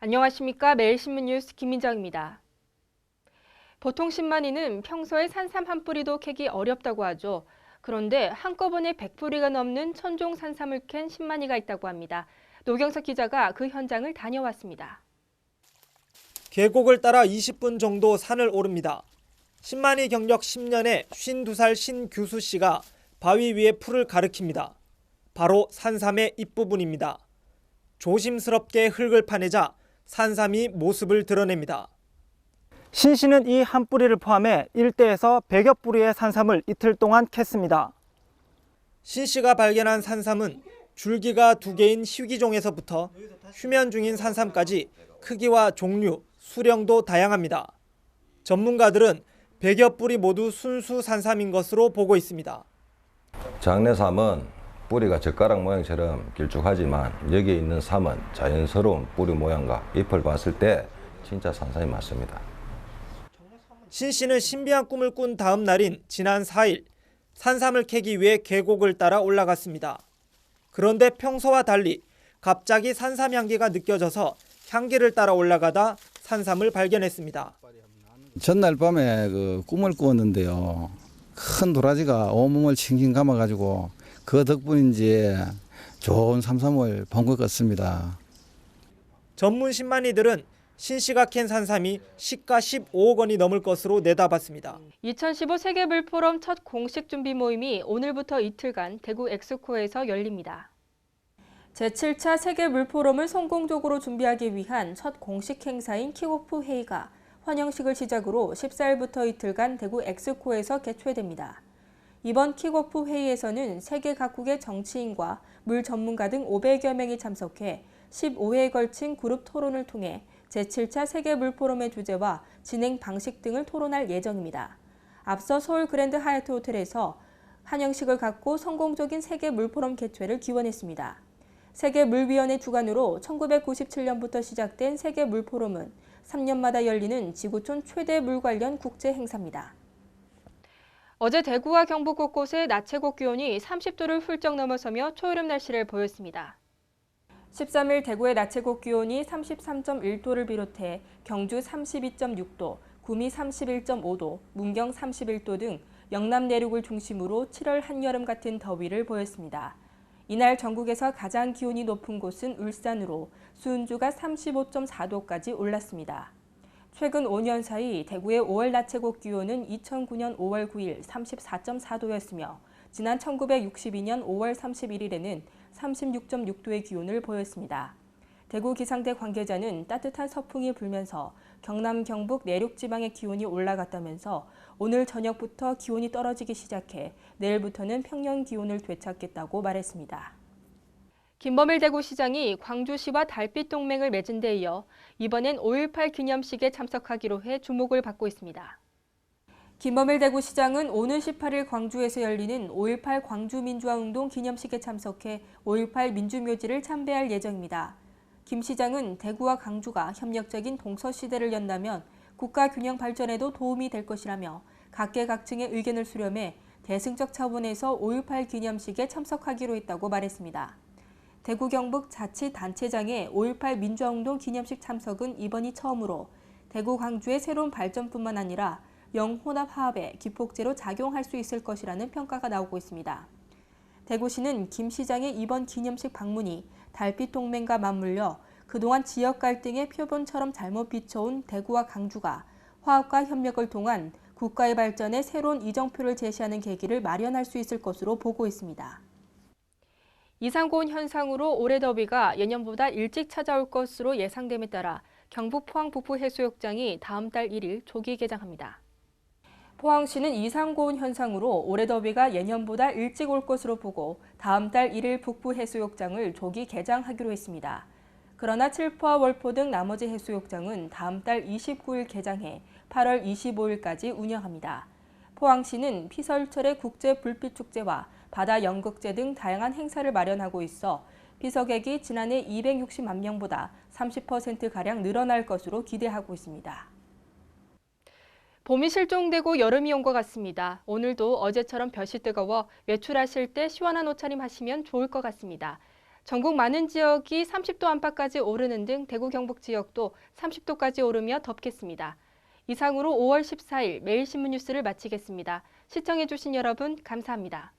안녕하십니까. 매일신문 뉴스 김민정입니다. 보통 신만이는 평소에 산삼 한 뿌리도 캐기 어렵다고 하죠. 그런데 한꺼번에 100뿌리가 넘는 천종 산삼을 캔 신만이가 있다고 합니다. 노경석 기자가 그 현장을 다녀왔습니다. 계곡을 따라 20분 정도 산을 오릅니다. 신만이 경력 10년의 52살 신규수 씨가 바위 위에 풀을 가리킵니다. 바로 산삼의 잎부분입니다. 조심스럽게 흙을 파내자 산삼이 모습을 드러냅니다. 신 씨는 이 한 뿌리를 포함해 1대에서 100여 뿌리의 산삼을 이틀 동안 캤습니다. 신 씨가 발견한 산삼은 줄기가 2개인 희귀종에서부터 휴면 중인 산삼까지 크기와 종류, 수령도 다양합니다. 전문가들은 100여 뿌리 모두 순수 산삼인 것으로 보고 있습니다. 장내삼은 뿌리가 젓가락 모양처럼 길쭉하지만 여기에 있는 삼은 자연스러운 뿌리 모양과 잎을 봤을 때 진짜 산삼이 맞습니다. 신 씨는 신비한 꿈을 꾼 다음 날인 지난 4일 산삼을 캐기 위해 계곡을 따라 올라갔습니다. 그런데 평소와 달리 갑자기 산삼 향기가 느껴져서 향기를 따라 올라가다 산삼을 발견했습니다. 전날 밤에 꿈을 꾸었는데요. 큰 도라지가 온몸을 칭칭 감아가지고 그 덕분인지 좋은 삼삼을 본 것 같습니다. 전문 신만이들은 신 씨가 캔 산삼이 시가 15억 원이 넘을 것으로 내다봤습니다. 2015 세계물포럼 첫 공식 준비 모임이 오늘부터 이틀간 대구 엑스코에서 열립니다. 제7차 세계물포럼을 성공적으로 준비하기 위한 첫 공식 행사인 킥오프 회의가 환영식을 시작으로 14일부터 이틀간 대구 엑스코에서 개최됩니다. 이번 킥오프 회의에서는 세계 각국의 정치인과 물 전문가 등 500여 명이 참석해 15회에 걸친 그룹 토론을 통해 제7차 세계물포럼의 주제와 진행 방식 등을 토론할 예정입니다. 앞서 서울 그랜드 하얏트 호텔에서 환영식을 갖고 성공적인 세계물포럼 개최를 기원했습니다. 세계물위원회 주관으로 1997년부터 시작된 세계물포럼은 3년마다 열리는 지구촌 최대 물 관련 국제 행사입니다. 어제 대구와 경북 곳곳에 낮 최고 기온이 30도를 훌쩍 넘어서며 초여름 날씨를 보였습니다. 13일 대구의 낮 최고 기온이 33.1도를 비롯해 경주 32.6도, 구미 31.5도, 문경 31도 등 영남 내륙을 중심으로 7월 한여름 같은 더위를 보였습니다. 이날 전국에서 가장 기온이 높은 곳은 울산으로 수은주가 35.4도까지 올랐습니다. 최근 5년 사이 대구의 5월 낮 최고 기온은 2009년 5월 9일 34.4도였으며 지난 1962년 5월 31일에는 36.6도의 기온을 보였습니다. 대구 기상대 관계자는 따뜻한 서풍이 불면서 경남, 경북 내륙 지방의 기온이 올라갔다면서 오늘 저녁부터 기온이 떨어지기 시작해 내일부터는 평년 기온을 되찾겠다고 말했습니다. 김범일 대구시장이 광주시와 달빛 동맹을 맺은 데 이어 이번엔 5.18 기념식에 참석하기로 해 주목을 받고 있습니다. 김범일 대구시장은 오는 18일 광주에서 열리는 5.18 광주민주화운동 기념식에 참석해 5.18 민주묘지를 참배할 예정입니다. 김 시장은 대구와 광주가 협력적인 동서시대를 연다면 국가 균형 발전에도 도움이 될 것이라며 각계각층의 의견을 수렴해 대승적 차원에서 5.18 기념식에 참석하기로 했다고 말했습니다. 대구 경북 자치단체장의 5.18 민주화운동 기념식 참석은 이번이 처음으로 대구 광주의 새로운 발전뿐만 아니라 영혼합화합의 기폭제로 작용할 수 있을 것이라는 평가가 나오고 있습니다. 대구시는 김 시장의 이번 기념식 방문이 달빛 동맹과 맞물려 그동안 지역 갈등의 표본처럼 잘못 비춰온 대구와 광주가 화합과 협력을 통한 국가의 발전에 새로운 이정표를 제시하는 계기를 마련할 수 있을 것으로 보고 있습니다. 이상고온 현상으로 올해 더위가 예년보다 일찍 찾아올 것으로 예상됨에 따라 경북 포항 북부해수욕장이 다음 달 1일 조기 개장합니다. 포항시는 이상고온 현상으로 올해 더위가 예년보다 일찍 올 것으로 보고 다음 달 1일 북부해수욕장을 조기 개장하기로 했습니다. 그러나 칠포와 월포 등 나머지 해수욕장은 다음 달 29일 개장해 8월 25일까지 운영합니다. 포항시는 피서철의 국제 불빛축제와 바다 연극제 등 다양한 행사를 마련하고 있어 피서객이 지난해 260만 명보다 30%가량 늘어날 것으로 기대하고 있습니다. 봄이 실종되고 여름이 온 것 같습니다. 오늘도 어제처럼 볕이 뜨거워 외출하실 때 시원한 옷차림 하시면 좋을 것 같습니다. 전국 많은 지역이 30도 안팎까지 오르는 등 대구 경북 지역도 30도까지 오르며 덥겠습니다. 이상으로 5월 14일 매일신문 뉴스를 마치겠습니다. 시청해주신 여러분 감사합니다.